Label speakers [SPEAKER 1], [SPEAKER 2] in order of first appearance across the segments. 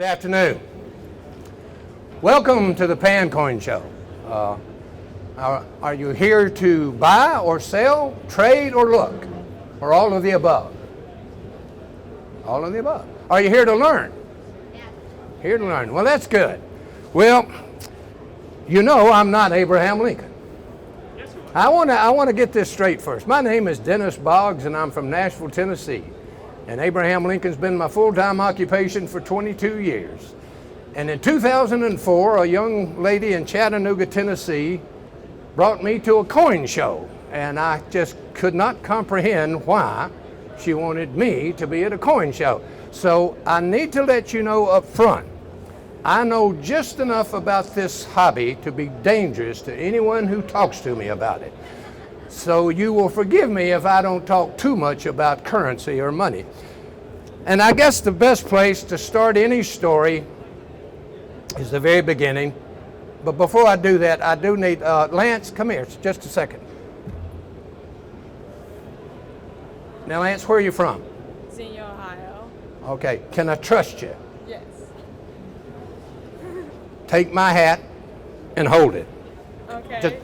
[SPEAKER 1] afternoon. Welcome to the PanCoin Show. Are you here to buy or sell, trade or look, or all of the above? All of the above. Are you here to learn? Yeah. Here to learn. Well, that's good. Well, you know I'm not Abraham Lincoln. I want to get this straight first. My name is Dennis Boggs, and I'm from Nashville, Tennessee. And Abraham Lincoln's been my full-time occupation for 22 years. And in 2004, a young lady in Chattanooga, Tennessee, brought me to a coin show. And I just could not comprehend why she wanted me to be at a coin show. So I need to let you know up front, I know just enough about this hobby to be dangerous to anyone who talks to me about it. So you will forgive me if I don't talk too much about currency or money. And I guess the best place to start any story is the very beginning. But before I do that, I do need, Lance, come here, just a second. Now, Lance, where are you from?
[SPEAKER 2] Xenia, Ohio.
[SPEAKER 1] Okay, can I trust you?
[SPEAKER 2] Yes.
[SPEAKER 1] Take my hat and hold it.
[SPEAKER 2] Okay.
[SPEAKER 1] Just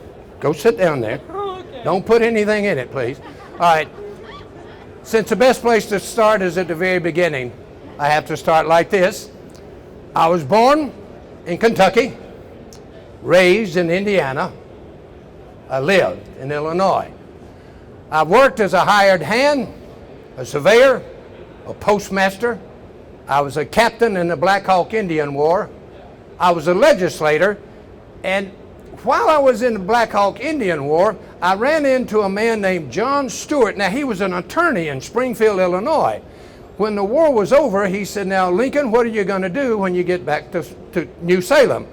[SPEAKER 1] go sit down there.
[SPEAKER 2] Okay.
[SPEAKER 1] Don't put anything in it, please. All right. Since the best place to start is at the very beginning, I have to start like this. I was born in Kentucky, raised in Indiana. I lived in Illinois. I worked as a hired hand, a surveyor, a postmaster. I was a captain in the Black Hawk Indian War. I was a legislator, and while I was in the Black Hawk Indian War, I ran into a man named John Stewart. Now, he was an attorney in Springfield, Illinois. When the war was over, he said, "Now, Lincoln, what are you going to do when you get back to New Salem?"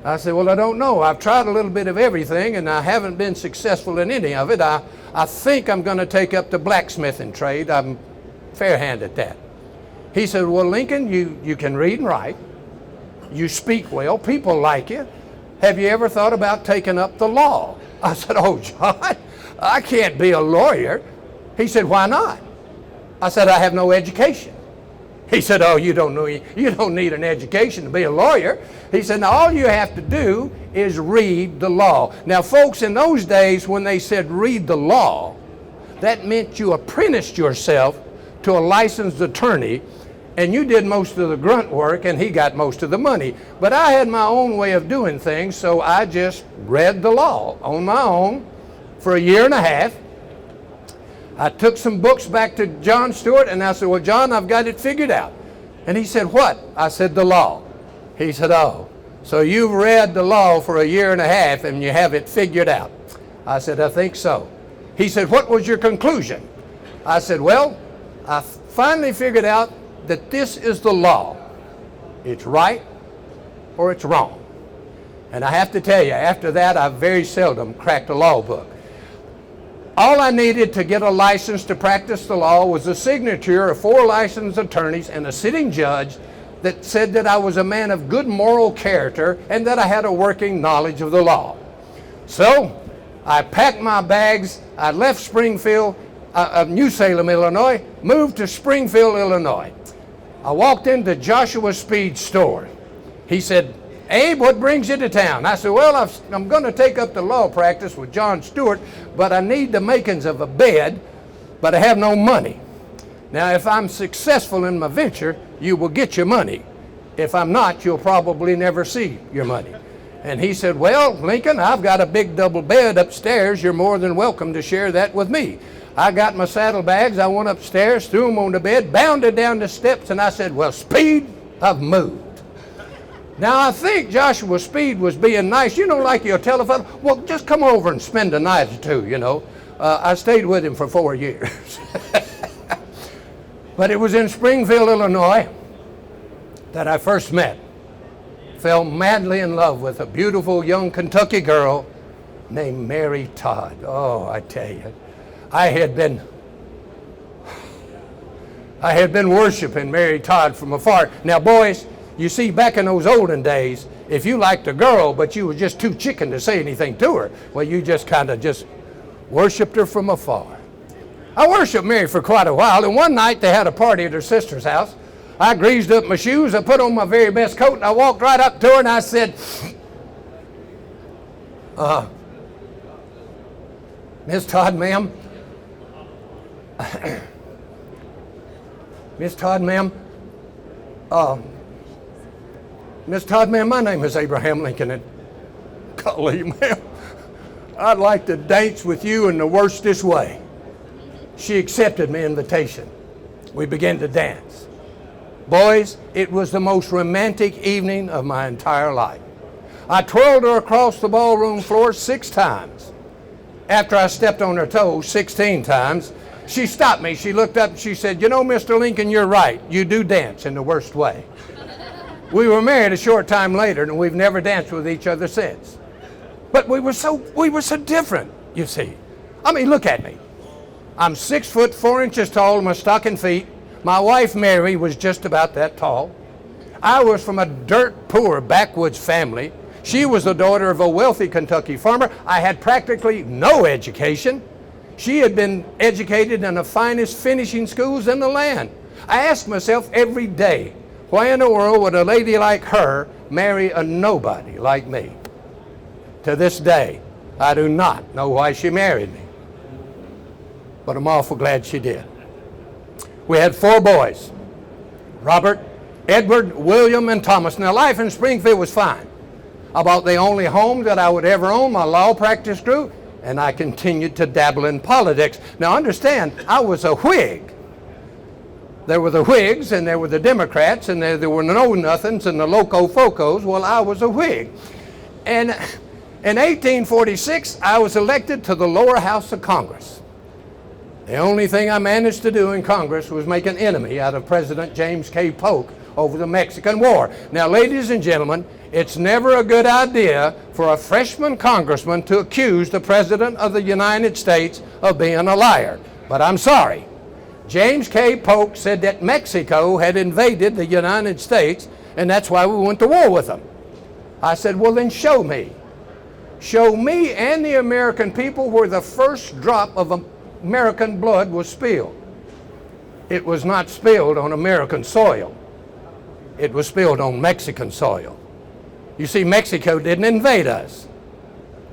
[SPEAKER 1] I said, "Well, I don't know. I've tried a little bit of everything, and I haven't been successful in any of it. I think I'm going to take up the blacksmithing trade. I'm fair hand at that." He said, "Well, Lincoln, you can read and write. You speak well. People like you. Have you ever thought about taking up the law?" I said, "Oh, John, I can't be a lawyer." He said, "Why not?" I said, "I have no education." He said, "Oh, you don't need an education to be a lawyer." He said, "Now all you have to do is read the law." Now, folks, in those days when they said read the law, that meant you apprenticed yourself to a licensed attorney, and you did most of the grunt work, and he got most of the money. But I had my own way of doing things, so I just read the law on my own for a year and a half. I took some books back to John Stewart, and I said, "Well, John, I've got it figured out." And he said, "What?" I said, "The law." He said, "Oh, so you've read the law for a year and a half, and you have it figured out?" I said, "I think so." He said, "What was your conclusion?" I said, "Well, I finally figured out that this is the law. It's right or it's wrong." And I have to tell you, after that, I very seldom cracked a law book. All I needed to get a license to practice the law was a signature of 4 licensed attorneys and a sitting judge that said that I was a man of good moral character and that I had a working knowledge of the law. So I packed my bags, I left Springfield, New Salem, Illinois, moved to Springfield, Illinois. I walked into Joshua Speed's store. He said, "Abe, what brings you to town?" I said, "Well, I'm going to take up the law practice with John Stewart, but I need the makings of a bed, but I have no money. Now, if I'm successful in my venture, you will get your money. If I'm not, you'll probably never see your money." And he said, "Well, Lincoln, I've got a big double bed upstairs. You're more than welcome to share that with me." I got my saddlebags, I went upstairs, threw them on the bed, bounded down the steps, and I said, "Well, Speed, I've moved." Now, I think Joshua Speed was being nice, like your telephone. "Well, just come over and spend a night or two, I stayed with him for 4 years. But it was in Springfield, Illinois, that I first fell madly in love with a beautiful young Kentucky girl named Mary Todd. Oh, I tell you, I had been worshiping Mary Todd from afar. Now, boys, you see, back in those olden days, if you liked a girl, but you were just too chicken to say anything to her, well, you just kind of just worshiped her from afar. I worshiped Mary for quite a while, and one night they had a party at her sister's house. I greased up my shoes, I put on my very best coat, and I walked right up to her and I said, Miss Todd, ma'am, Miss Todd, ma'am, my name is Abraham Lincoln, and golly, ma'am, I'd like to dance with you in the worstest way. She accepted my invitation. We began to dance. Boys, it was the most romantic evening of my entire life. I twirled her across the ballroom floor 6 times. After I stepped on her toes 16 times, she stopped me. She looked up and she said, "You know, Mr. Lincoln, you're right. You do dance in the worst way." We were married a short time later, and we've never danced with each other since. But we were so different, you see. I mean, look at me. I'm 6 foot 4 inches tall in my stocking feet. My wife, Mary, was just about that tall. I was from a dirt poor backwoods family. She was the daughter of a wealthy Kentucky farmer. I had practically no education. She had been educated in the finest finishing schools in the land. I asked myself every day, why in the world would a lady like her marry a nobody like me? To this day, I do not know why she married me, but I'm awful glad she did. We had 4 boys, Robert, Edward, William, and Thomas. Now, life in Springfield was fine. I bought the only home that I would ever own. My law practice grew, and I continued to dabble in politics. Now, understand, I was a Whig. There were the Whigs, and there were the Democrats, and there were know-nothings and the loco-focos. Well, I was a Whig. And in 1846, I was elected to the lower house of Congress. The only thing I managed to do in Congress was make an enemy out of President James K. Polk over the Mexican War. Now, ladies and gentlemen, it's never a good idea for a freshman congressman to accuse the President of the United States of being a liar. But I'm sorry. James K. Polk said that Mexico had invaded the United States, and that's why we went to war with them. I said, well, then show me. Show me and the American people where the first drop of American blood was spilled. It was not spilled on American soil. It was spilled on Mexican soil. You see, Mexico didn't invade us.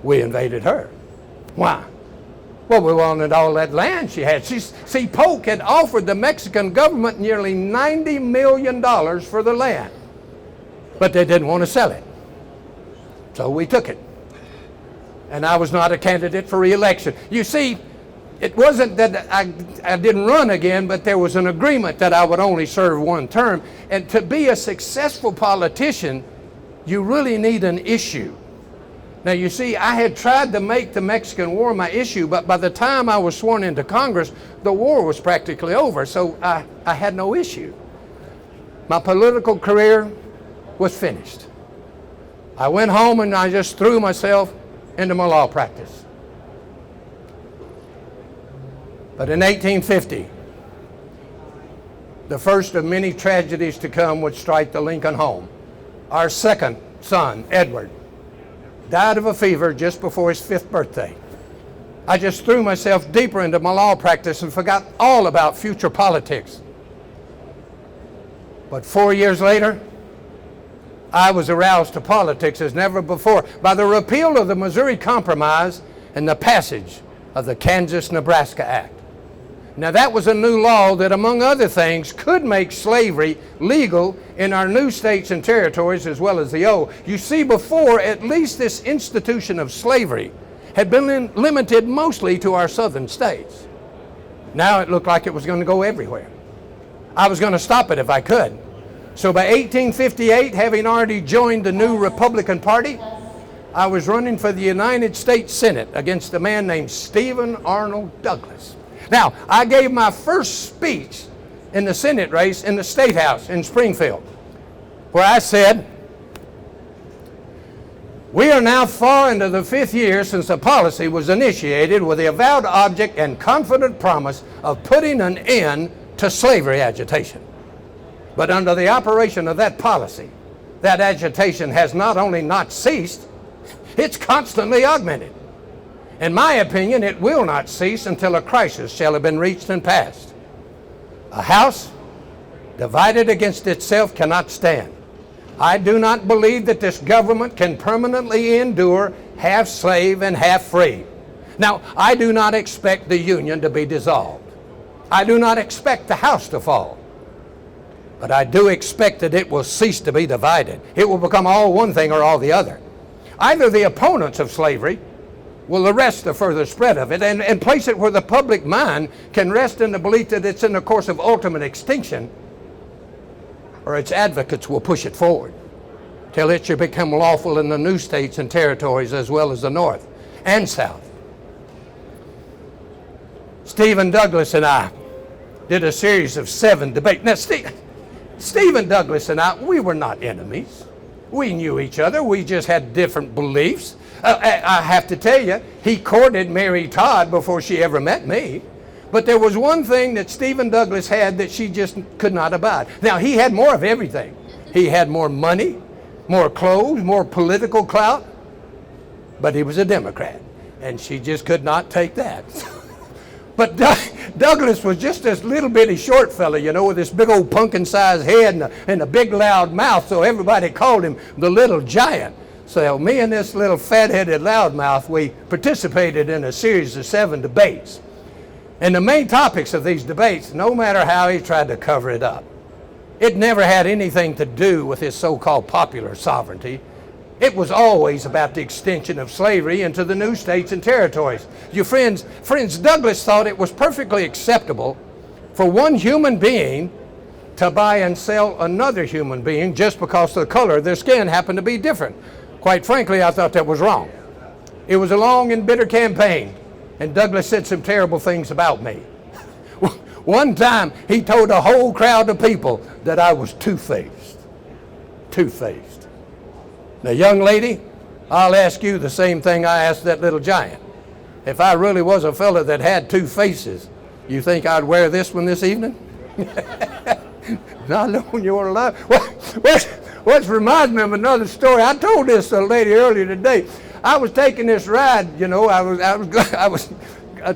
[SPEAKER 1] We invaded her. Why? Well, we wanted all that land she had. See, Polk had offered the Mexican government nearly $90 million for the land, but they didn't want to sell it. So we took it. And I was not a candidate for re-election. You see, it wasn't that I didn't run again, but there was an agreement that I would only serve 1 term. And to be a successful politician, you really need an issue. Now, you see, I had tried to make the Mexican War my issue, but by the time I was sworn into Congress, the war was practically over, so I had no issue. My political career was finished. I went home and I just threw myself into my law practice. But in 1850, the first of many tragedies to come would strike the Lincoln home. Our second son, Edward, died of a fever just before his 5th birthday. I just threw myself deeper into my law practice and forgot all about future politics. But 4 years later, I was aroused to politics as never before by the repeal of the Missouri Compromise and the passage of the Kansas-Nebraska Act. Now, that was a new law that, among other things, could make slavery legal in our new states and territories as well as the old. You see, before, at least this institution of slavery had been limited mostly to our southern states. Now it looked like it was going to go everywhere. I was going to stop it if I could. So by 1858, having already joined the new Republican Party, I was running for the United States Senate against a man named Stephen Arnold Douglas. Now, I gave my first speech in the Senate race in the State House in Springfield, where I said, "We are now far into the 5th year since the policy was initiated with the avowed object and confident promise of putting an end to slavery agitation. But under the operation of that policy, that agitation has not only not ceased, it's constantly augmented. In my opinion, it will not cease until a crisis shall have been reached and passed. A House divided against itself cannot stand. I do not believe that this government can permanently endure half slave and half free. Now, I do not expect the Union to be dissolved. I do not expect the house to fall. But I do expect that it will cease to be divided. It will become all one thing or all the other. Either the opponents of slavery will arrest the further spread of it and place it where the public mind can rest in the belief that it's in the course of ultimate extinction, or its advocates will push it forward till it should become lawful in the new states and territories as well as the North and South. Stephen Douglas and I did a series of 7 debates. Now, Stephen Douglas and I, we were not enemies. We knew each other. We just had different beliefs. I have to tell you, he courted Mary Todd before she ever met me. But there was one thing that Stephen Douglas had that she just could not abide. Now, he had more of everything. He had more money, more clothes, more political clout. But he was a Democrat, and she just could not take that. But Douglas was just this little bitty short fella, you know, with this big old pumpkin-sized head and a big loud mouth, so everybody called him the little giant. So me and this little fat-headed loudmouth, we participated in a series of 7 debates. And the main topics of these debates, no matter how he tried to cover it up, it never had anything to do with his so-called popular sovereignty. It was always about the extension of slavery into the new states and territories. You friends, Douglas thought it was perfectly acceptable for one human being to buy and sell another human being just because the color of their skin happened to be different. Quite frankly, I thought that was wrong. It was a long and bitter campaign, and Douglas said some terrible things about me. One time, he told a whole crowd of people that I was two-faced. Two-faced. Now, young lady, I'll ask you the same thing I asked that little giant. If I really was a fella that had 2 faces, you think I'd wear this one this evening? Not knowing you're alive. What reminds me of another story. I told this to a lady earlier today. I was taking this ride, you know, I was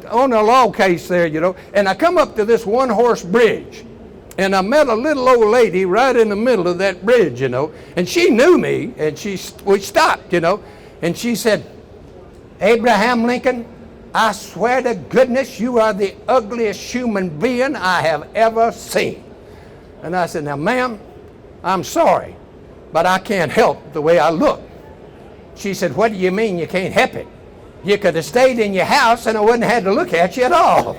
[SPEAKER 1] on a law case there, you know, and I come up to this one-horse bridge. And I met a little old lady right in the middle of that bridge, you know, and she knew me, and we stopped, you know, and she said, "Abraham Lincoln, I swear to goodness you are the ugliest human being I have ever seen." And I said, "Now, ma'am, I'm sorry, but I can't help the way I look." She said, "What do you mean you can't help it? You could have stayed in your house and I wouldn't have had to look at you at all."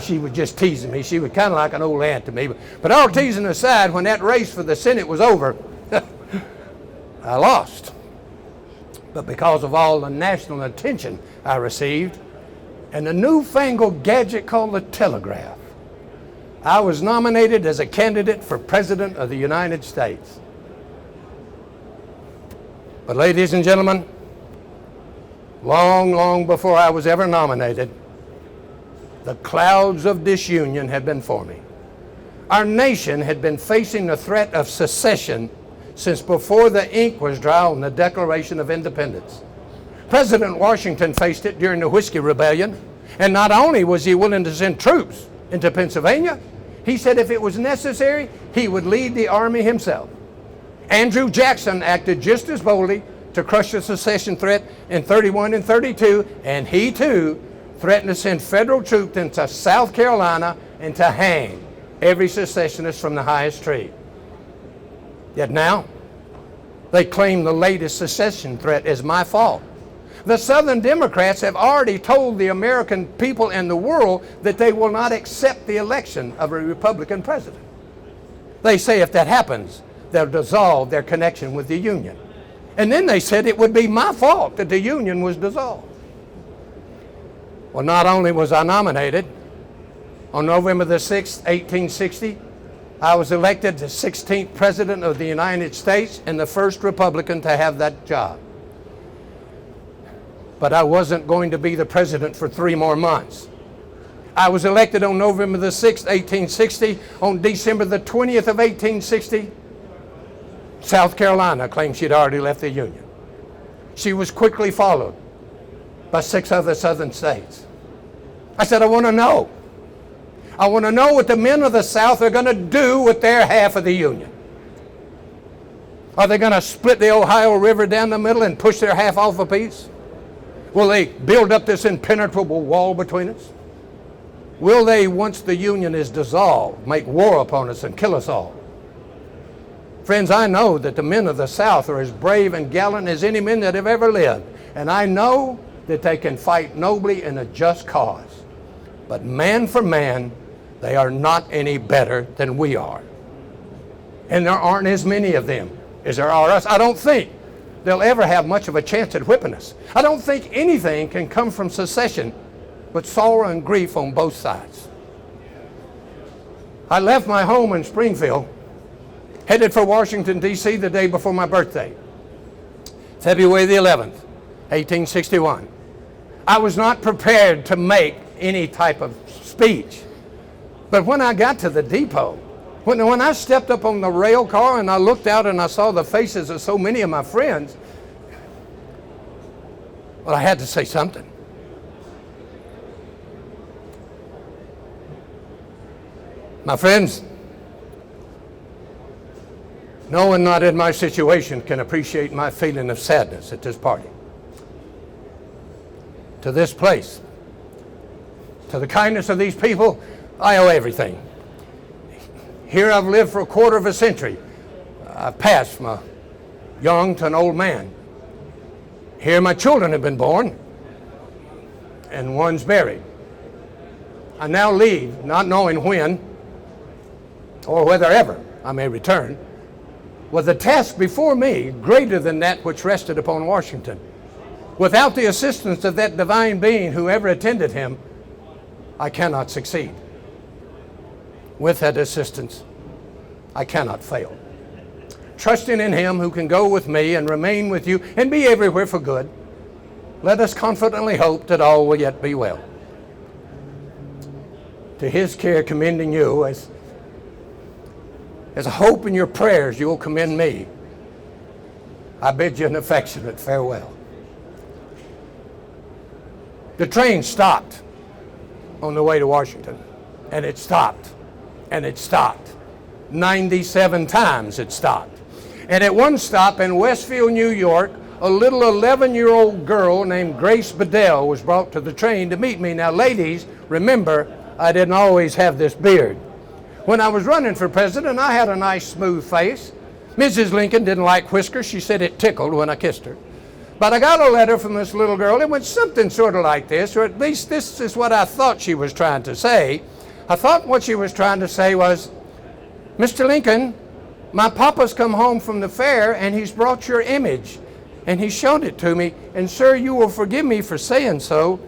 [SPEAKER 1] She was just teasing me. She was kind of like an old aunt to me. But all teasing aside, when that race for the Senate was over, I lost. But because of all the national attention I received and the newfangled gadget called the telegraph, I was nominated as a candidate for President of the United States. But ladies and gentlemen, long before I was ever nominated, the clouds of disunion had been forming. Our nation had been facing the threat of secession since before the ink was dry on the Declaration of Independence. President Washington faced it during the Whiskey Rebellion, and not only was he willing to send troops into Pennsylvania, he said if it was necessary, he would lead the army himself. Andrew Jackson acted just as boldly to crush the secession threat in 31 and 32, and he too threatened to send federal troops into South Carolina and to hang every secessionist from the highest tree. Yet now, they claim the latest secession threat is my fault. The Southern Democrats have already told the American people and the world that they will not accept the election of a Republican president. They say if that happens, they'll dissolve their connection with the Union. And then they said it would be my fault that the Union was dissolved. Well, not only was I nominated, on November the 6th, 1860, I was elected the 16th President of the United States and the first Republican to have that job. But I wasn't going to be the president for 3 more months. I was elected on November the 6th, 1860. On December the 20th of 1860, South Carolina claimed she'd already left the Union. She was quickly followed by 6 other southern states. I said, I want to know. I want to know what the men of the South are going to do with their half of the Union. Are they going to split the Ohio River down the middle and push their half off a piece? Will they build up this impenetrable wall between us? Will they, once the Union is dissolved, make war upon us and kill us all? Friends, I know that the men of the South are as brave and gallant as any men that have ever lived. And I know that they can fight nobly in a just cause. But man for man, they are not any better than we are. And there aren't as many of them as there are us. I don't think they'll ever have much of a chance at whipping us. I don't think anything can come from secession but sorrow and grief on both sides. I left my home in Springfield, headed for Washington, D.C. the day before my birthday, February the 11th, 1861. I was not prepared to make any type of speech. But when I got to the depot, when I stepped up on the rail car and I looked out and I saw the faces of so many of my friends, well, I had to say something. My friends, no one not in my situation can appreciate my feeling of sadness at this party. To this place, to the kindness of these people, I owe everything. Here I've lived for a quarter of a century. I've passed from a young to an old man. Here my children have been born, and one's buried. I now leave, not knowing when or whether ever I may return, with a task before me greater than that which rested upon Washington. Without the assistance of that divine being who ever attended him, I cannot succeed. With that assistance, I cannot fail. Trusting in him who can go with me and remain with you and be everywhere for good, let us confidently hope that all will yet be well. To his care commending you, as a hope in your prayers you will commend me, I bid you an affectionate farewell. The train stopped on the way to Washington, and it stopped, and it stopped. 97 times it stopped. And at one stop in Westfield, New York, a little 11-year-old girl named Grace Bedell was brought to the train to meet me. Now, ladies, remember, I didn't always have this beard. When I was running for president, I had a nice, smooth face. Mrs. Lincoln didn't like whiskers. She said it tickled when I kissed her. But I got a letter from this little girl. It went something sort of like this, or at least this is what I thought she was trying to say. I thought what she was trying to say was, Mr. Lincoln, my papa's come home from the fair and he's brought your image and he showed it to me. And sir, you will forgive me for saying so,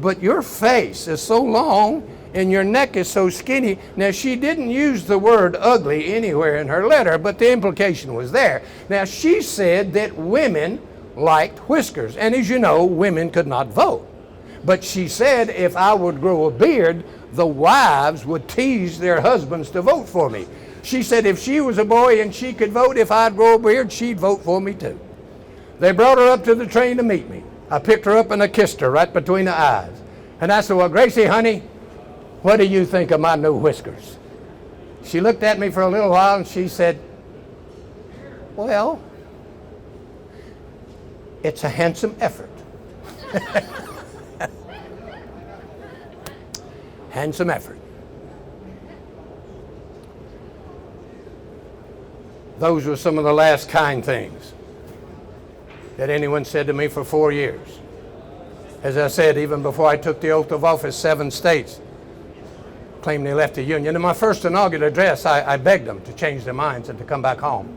[SPEAKER 1] but your face is so long and your neck is so skinny. Now, she didn't use the word ugly anywhere in her letter, but the implication was there. Now, she said that women liked whiskers, and as you know, women could not vote. But she said if I would grow a beard, the wives would tease their husbands to vote for me. She said if she was a boy and she could vote, if I'd grow a beard, she'd vote for me too. They brought her up to the train to meet me. I picked her up and I kissed her right between the eyes. And I said, well, Gracie, honey, what do you think of my new whiskers? She looked at me for a little while and she said, well, it's a handsome effort. Handsome effort. Those were some of the last kind things that anyone said to me for 4 years. As I said, even before I took the oath of office, 7 states claimed they left the Union. In my first inaugural address, I begged them to change their minds and to come back home,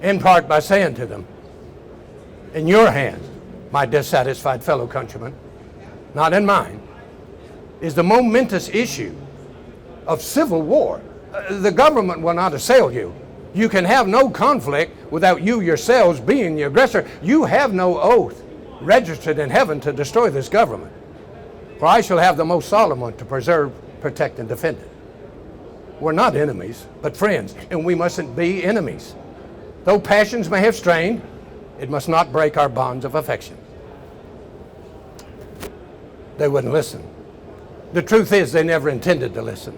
[SPEAKER 1] in part by saying to them, in your hands, my dissatisfied fellow countrymen, not in mine, is the momentous issue of civil war. The government will not assail you. You can have no conflict without you yourselves being the aggressor. You have no oath registered in heaven to destroy this government. For I shall have the most solemn one to preserve, protect, and defend it. We're not enemies, but friends, and we mustn't be enemies. Though passions may have strained, it must not break our bonds of affection. They wouldn't listen. The truth is they never intended to listen.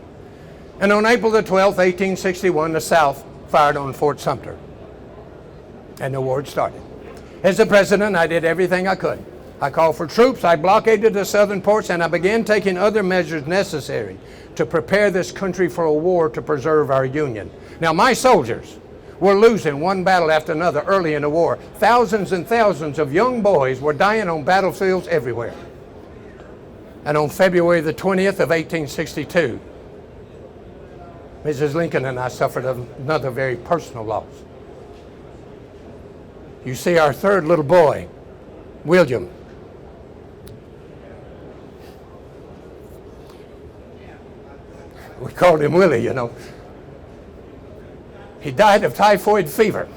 [SPEAKER 1] And on April the 12th, 1861, the South fired on Fort Sumter. And the war had started. As the president, I did everything I could. I called for troops, I blockaded the southern ports, and I began taking other measures necessary to prepare this country for a war to preserve our union. Now, my soldiers were losing one battle after another early in the war. Thousands and thousands of young boys were dying on battlefields everywhere. And on February the 20th of 1862, Mrs. Lincoln and I suffered another very personal loss. You see, our third little boy, William, we called him Willie, you know. He died of typhoid fever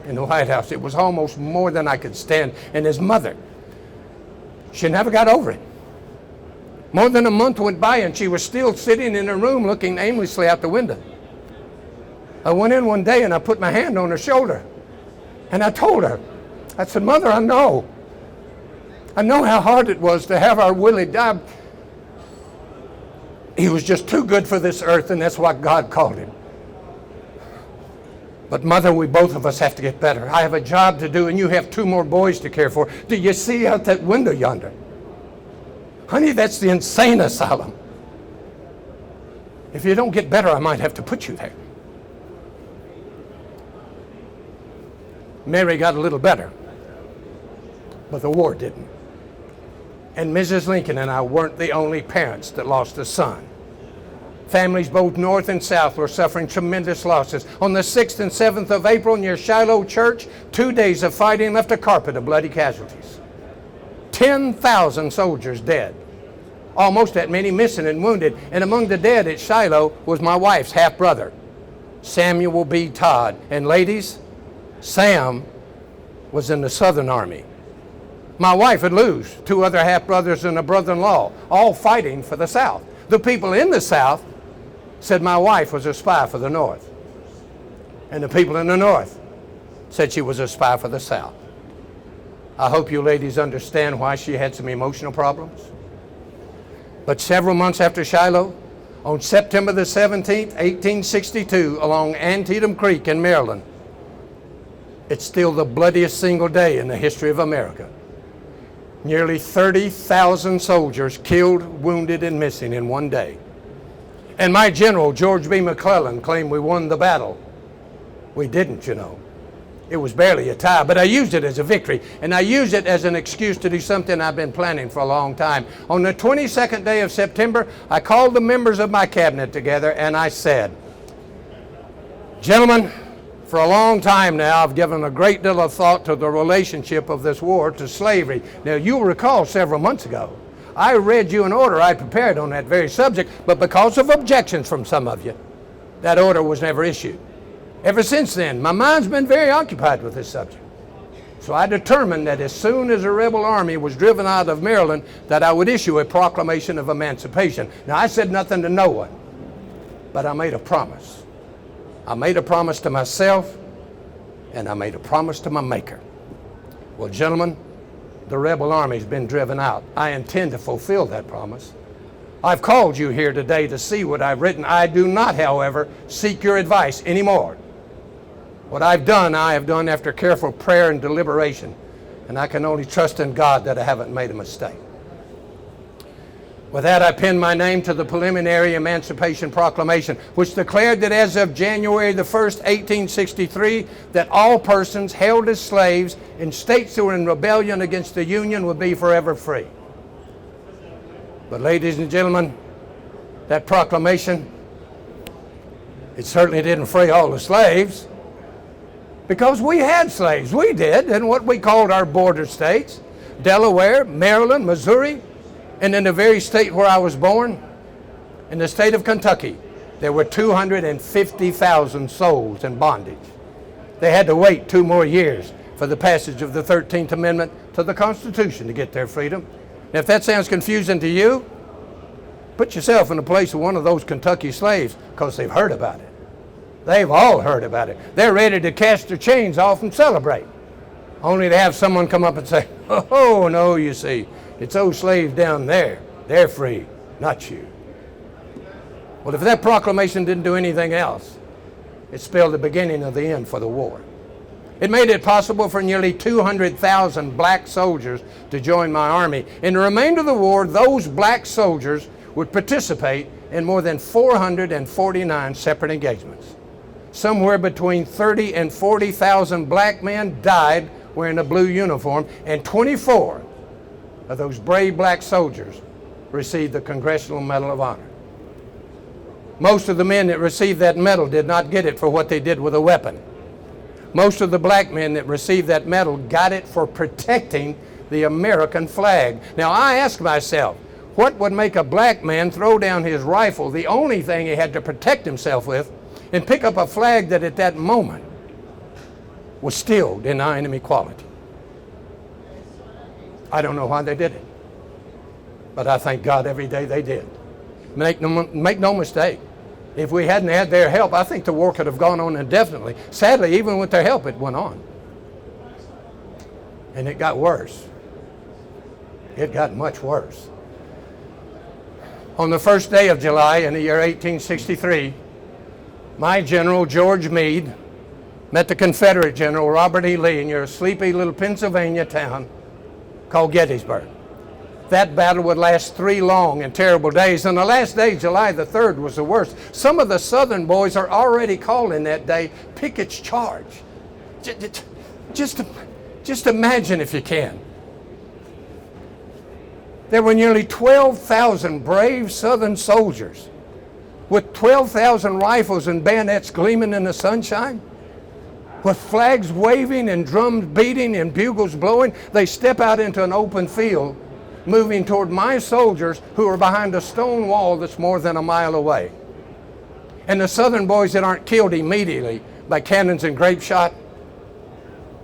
[SPEAKER 1] in the White House. It was almost more than I could stand. And his mother, she never got over it. More than a month went by and she was still sitting in her room looking aimlessly out the window. I went in one day and I put my hand on her shoulder and I told her, I said, Mother, I know how hard it was to have our Willie die. He was just too good for this earth, and that's what God called him. But Mother, we both of us have to get better. I have a job to do and you have 2 more boys to care for. Do you see out that window yonder? Honey, that's the insane asylum. If you don't get better, I might have to put you there. Mary got a little better, but the war didn't. And Mrs. Lincoln and I weren't the only parents that lost a son. Families both north and south were suffering tremendous losses. On the 6th and 7th of April near Shiloh Church, 2 days of fighting left a carpet of bloody casualties. 10,000 soldiers dead. Almost that many missing and wounded. And among the dead at Shiloh was my wife's half-brother, Samuel B. Todd. And ladies, Sam was in the Southern Army. My wife would lose 2 other half-brothers and a brother-in-law, all fighting for the South. The people in the South said my wife was a spy for the North. And the people in the North said she was a spy for the South. I hope you ladies understand why she had some emotional problems. But several months after Shiloh, on September the 17th, 1862, along Antietam Creek in Maryland, it's still the bloodiest single day in the history of America. Nearly 30,000 soldiers killed, wounded, and missing in one day. And my general, George B. McClellan, claimed we won the battle. We didn't, you know. It was barely a tie, but I used it as a victory, and I used it as an excuse to do something I've been planning for a long time. On the 22nd day of September, I called the members of my cabinet together, and I said, Gentlemen, for a long time now, I've given a great deal of thought to the relationship of this war to slavery. Now, you'll recall several months ago, I read you an order I prepared on that very subject, but because of objections from some of you, that order was never issued. Ever since then, my mind's been very occupied with this subject. So I determined that as soon as a rebel army was driven out of Maryland, that I would issue a proclamation of emancipation. Now, I said nothing to no one, but I made a promise. I made a promise to myself, and I made a promise to my Maker. Well, gentlemen, the rebel army's been driven out. I intend to fulfill that promise. I've called you here today to see what I've written. I do not, however, seek your advice anymore. What I've done, I have done after careful prayer and deliberation, and I can only trust in God that I haven't made a mistake. With that, I pinned my name to the preliminary Emancipation Proclamation, which declared that as of January the 1st, 1863, that all persons held as slaves in states that were in rebellion against the Union would be forever free. But ladies and gentlemen, that proclamation, it certainly didn't free all the slaves, because we had slaves. We did in what we called our border states, Delaware, Maryland, Missouri, and in the very state where I was born, in the state of Kentucky, there were 250,000 souls in bondage. They had to wait 2 more years for the passage of the 13th Amendment to the Constitution to get their freedom. Now, if that sounds confusing to you, put yourself in the place of one of those Kentucky slaves, because they've heard about it. They've all heard about it. They're ready to cast their chains off and celebrate, only to have someone come up and say, oh, no, you see, it's those slaves down there. They're free. not you. Well, if that proclamation didn't do anything else, it spelled the beginning of the end for the war. It made it possible for nearly 200,000 black soldiers to join my army. In the remainder of the war, those black soldiers would participate in more than 449 separate engagements. Somewhere between 30 and 40,000 black men died wearing a blue uniform, and 24 of those brave black soldiers received the Congressional Medal of Honor. Most of the men that received that medal did not get it for what they did with a weapon. Most of the black men that received that medal got it for protecting the American flag. Now I ask myself, what would make a black man throw down his rifle, the only thing he had to protect himself with, and pick up a flag that at that moment was still denying him equality? I don't know why they did it, but I thank God every day they did. Make no mistake. If we hadn't had their help, I think the war could have gone on indefinitely. Sadly, even with their help, it went on. And it got worse. It got much worse. On the first day of July in the year 1863, my general, George Meade, met the Confederate General Robert E. Lee in a sleepy little Pennsylvania town called Gettysburg. That battle would last 3 long and terrible days, and the last day, July the 3rd, was the worst. Some of the Southern boys are already calling that day Pickett's Charge. Just imagine if you can. There were nearly 12,000 brave Southern soldiers with 12,000 rifles and bayonets gleaming in the sunshine, with flags waving and drums beating and bugles blowing. They step out into an open field, moving toward my soldiers who are behind a stone wall that's more than a mile away. And the Southern boys that aren't killed immediately by cannons and grape shot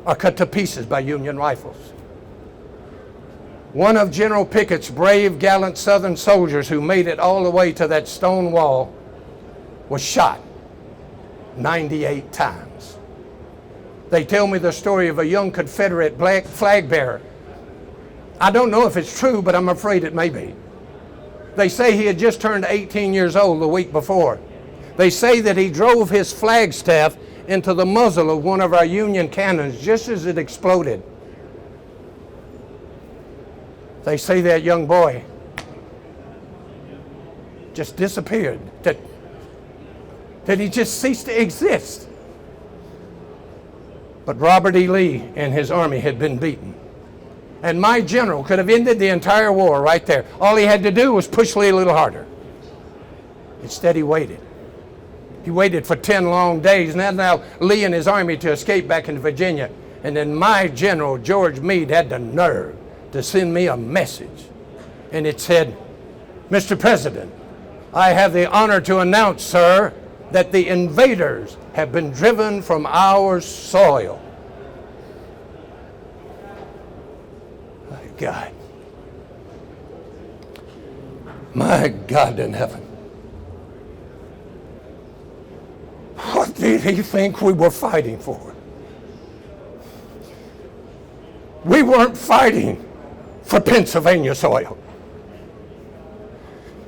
[SPEAKER 1] are cut to pieces by Union rifles. One of General Pickett's brave, gallant Southern soldiers who made it all the way to that stone wall was shot 98 times. They tell me the story of a young Confederate black flag bearer. I don't know if it's true, but I'm afraid it may be. They say he had just turned 18 years old the week before. They say that he drove his flagstaff into the muzzle of one of our Union cannons just as it exploded. They say that young boy just disappeared, that he just ceased to exist. But Robert E. Lee and his army had been beaten. And my general could have ended the entire war right there. All he had to do was push Lee a little harder. Instead, he waited. He waited for 10 long days, and that allowed Lee and his army to escape back into Virginia. And then my general, George Meade, had the nerve to send me a message. And it said, "Mr. President, I have the honor to announce, sir, that the invaders have been driven from our soil." My God. My God in heaven. What did he think we were fighting for? We weren't fighting for Pennsylvania soil.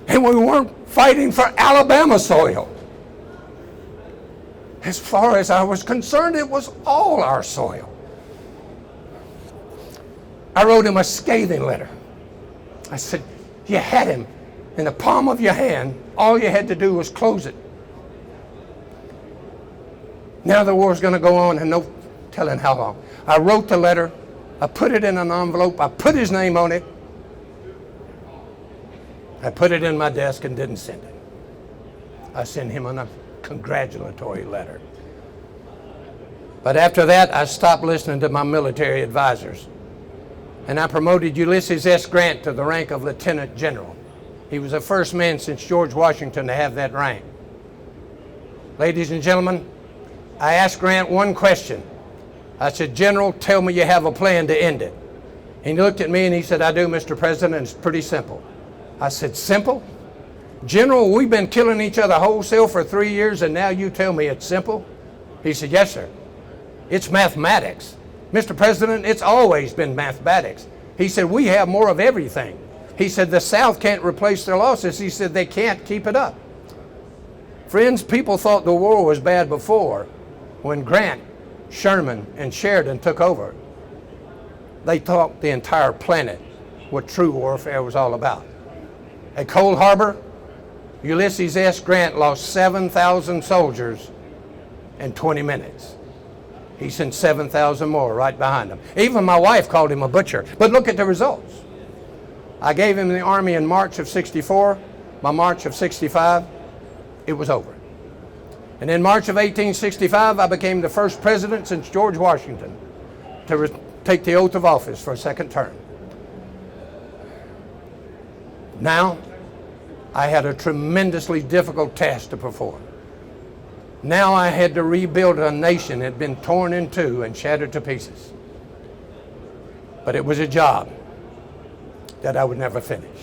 [SPEAKER 1] And we weren't fighting for Alabama soil. As far as I was concerned, it was all our soil. I wrote him a scathing letter. I said, you had him in the palm of your hand. All you had to do was close it. Now the war's going to go on, and no telling how long. I wrote the letter. I put it in an envelope. I put his name on it. I put it in my desk and didn't send it. I sent him a congratulatory letter. But after that, I stopped listening to my military advisors. And I promoted Ulysses S. Grant to the rank of Lieutenant General. He was the first man since George Washington to have that rank. Ladies and gentlemen, I asked Grant one question. I said, "General, tell me you have a plan to end it." And he looked at me and he said, "I do, Mr. President. It's pretty simple." I said, "Simple? General, we've been killing each other wholesale for 3 years and now you tell me it's simple?" He said, "Yes, sir. It's mathematics. Mr. President, it's always been mathematics." He said, "We have more of everything. He said the South can't replace their losses. He said they can't keep it up. Friends, people thought the war was bad before when Grant, Sherman, and Sheridan took over. They thought the entire planet what true warfare was all about. At Cold Harbor, Ulysses S. Grant lost 7,000 soldiers in 20 minutes. He sent 7,000 more right behind him. Even my wife called him a butcher. But look at the results. I gave him the Army in March of 64. By March of 65, it was over. And in March of 1865, I became the first president since George Washington to take the oath of office for a second term. Now, I had a tremendously difficult task to perform. Now I had to rebuild a nation that had been torn in two and shattered to pieces. But it was a job that I would never finish.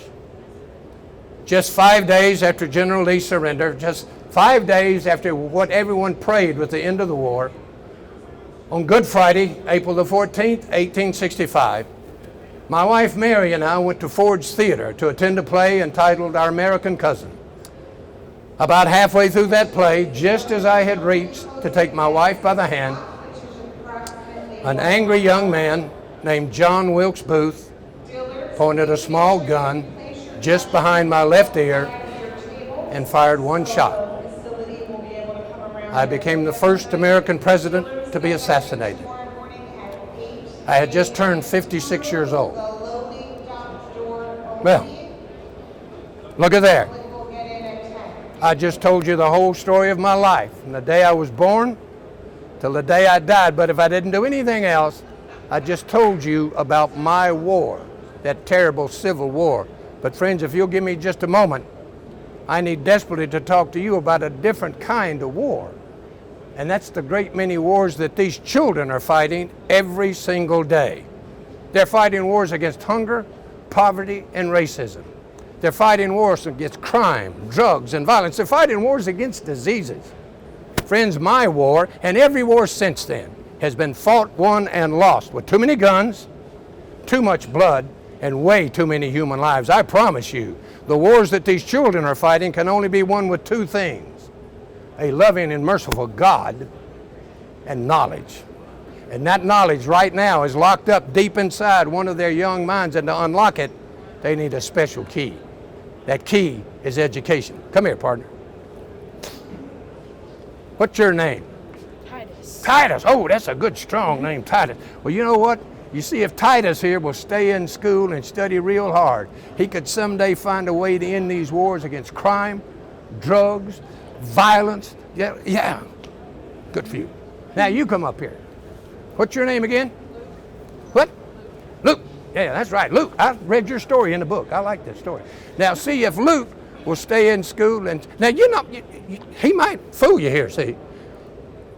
[SPEAKER 1] Just 5 days after General Lee's surrender, just 5 days after what everyone prayed was the end of the war, on Good Friday, April the 14th, 1865, my wife Mary and I went to Ford's Theater to attend a play entitled Our American Cousin. About halfway through that play, just as I had reached to take my wife by the hand, an angry young man named John Wilkes Booth pointed a small gun just behind my left ear and fired one shot. I became the first American president to be assassinated. I had just turned 56 years old. Well, look at there. I just told you the whole story of my life, from the day I was born till the day I died. But if I didn't do anything else, I just told you about my war, that terrible Civil War. But friends, if you'll give me just a moment, I need desperately to talk to you about a different kind of war. And that's the great many wars that these children are fighting every single day. They're fighting wars against hunger, poverty, and racism. They're fighting wars against crime, drugs, and violence. They're fighting wars against diseases. Friends, my war, and every war since then, has been fought, won, and lost with too many guns, too much blood, and way too many human lives. I promise you, the wars that these children are fighting can only be won with two things: a loving and merciful God and knowledge. And that knowledge right now is locked up deep inside one of their young minds, and to unlock it, they need a special key. That key is education. Come here, partner. What's your name?
[SPEAKER 2] Titus.
[SPEAKER 1] Titus. Oh, that's a good, strong name, Titus. Well, you know what? You see, if Titus here will stay in school and study real hard, he could someday find a way to end these wars against crime, drugs, violence. Yeah. Good for you. Now you come up here. What's your name again? What? Luke. Yeah, that's right, Luke. I read your story in the book. I like this story. Now, see, if Luke will stay in school and now he might fool you here. See,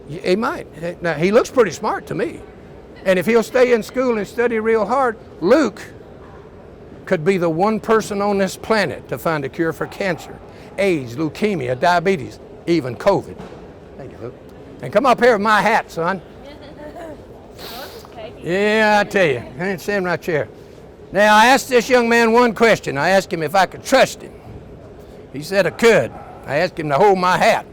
[SPEAKER 1] he might. Now he looks pretty smart to me, and if he'll stay in school and study real hard, Luke could be the one person on this planet to find a cure for cancer, AIDS, leukemia, diabetes, even COVID. Thank you, Luke. And come up here with my hat, son. Yeah, I tell you, I ain't sitting right here. Now, I asked this young man one question. I asked him if I could trust him. He said I could. I asked him to hold my hat.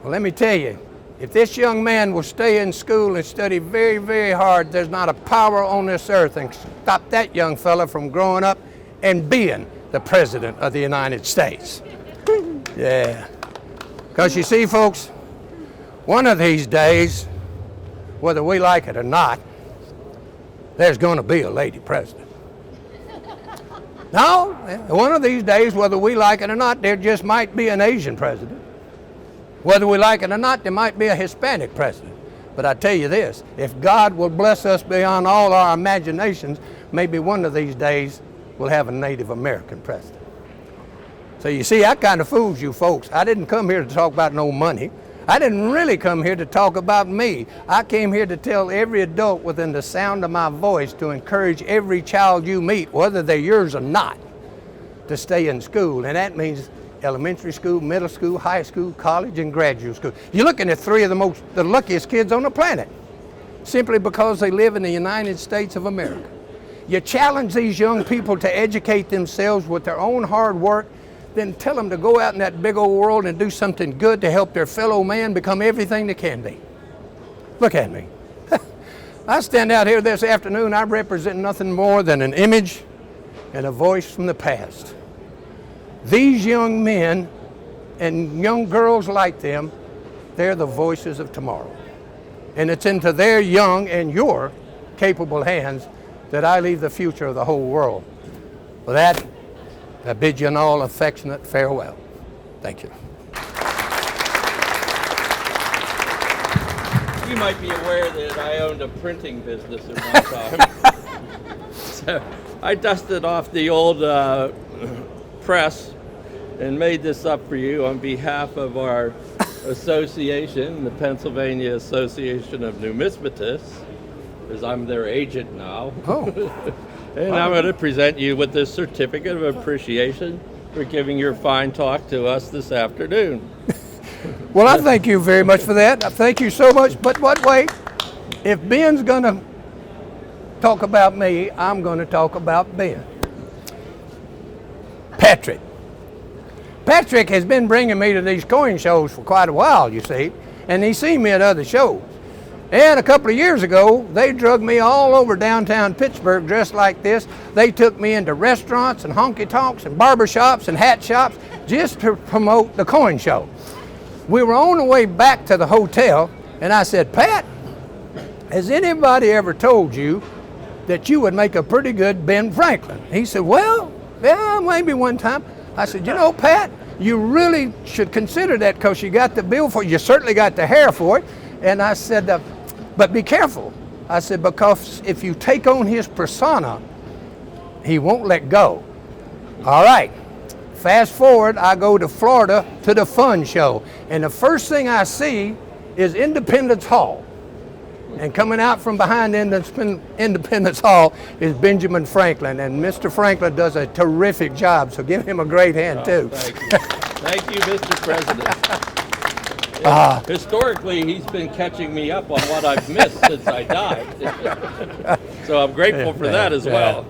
[SPEAKER 1] Well, let me tell you, if this young man will stay in school and study very, very hard, there's not a power on this earth that can stop that young fella from growing up and being the President of the United States. Yeah. Because you see, folks, one of these days, whether we like it or not, there's going to be a lady president. No, one of these days, whether we like it or not, there just might be an Asian president. Whether we like it or not, there might be a Hispanic president. But I tell you this, if God will bless us beyond all our imaginations, maybe one of these days we'll have a Native American president. So you see, that kind of fools you folks. I didn't come here to talk about no money. I didn't really come here to talk about me. I came here to tell every adult within the sound of my voice to encourage every child you meet, whether they're yours or not, to stay in school. And that means elementary school, middle school, high school, college, and graduate school. You're looking at three of the luckiest kids on the planet, simply because they live in the United States of America. You challenge these young people to educate themselves with their own hard work, then tell them to go out in that big old world and do something good to help their fellow man become everything they can be. Look at me. I stand out here this afternoon, I represent nothing more than an image and a voice from the past. These young men and young girls like them, they're the voices of tomorrow. And it's into their young and your capable hands that I leave the future of the whole world. For that, I bid you an all affectionate farewell. Thank you.
[SPEAKER 3] You might be aware that I owned a printing business at one time. So I dusted off the old press and made this up for you on behalf of our association, the Pennsylvania Association of Numismatics, because I'm their agent now.
[SPEAKER 1] Oh.
[SPEAKER 3] And I'm going to present you with this certificate of appreciation for giving your fine talk to us this afternoon.
[SPEAKER 1] Well, I thank you very much for that. I thank you so much. But wait, if Ben's going to talk about me, I'm going to talk about Ben. Patrick. Patrick has been bringing me to these coin shows for quite a while, you see, and he's seen me at other shows. And a couple of years ago, they drug me all over downtown Pittsburgh dressed like this. They took me into restaurants and honky-tonks and barbershops and hat shops just to promote the coin show. We were on the way back to the hotel, and I said, Pat, has anybody ever told you that you would make a pretty good Ben Franklin? He said, well, yeah, maybe one time. I said, you know, Pat, you really should consider that because you got the bill for it. You certainly got the hair for it. And I said, but be careful. I said, because if you take on his persona, he won't let go. All right. Fast forward, I go to Florida to the fun show. And the first thing I see is Independence Hall. And coming out from behind Independence Hall is Benjamin Franklin. And Mr. Franklin does a terrific job, so give him a great hand, too.
[SPEAKER 3] Thank you. Thank you, Mr. President. Historically, he's been catching me up on what I've missed since I died. So I'm grateful for that as well.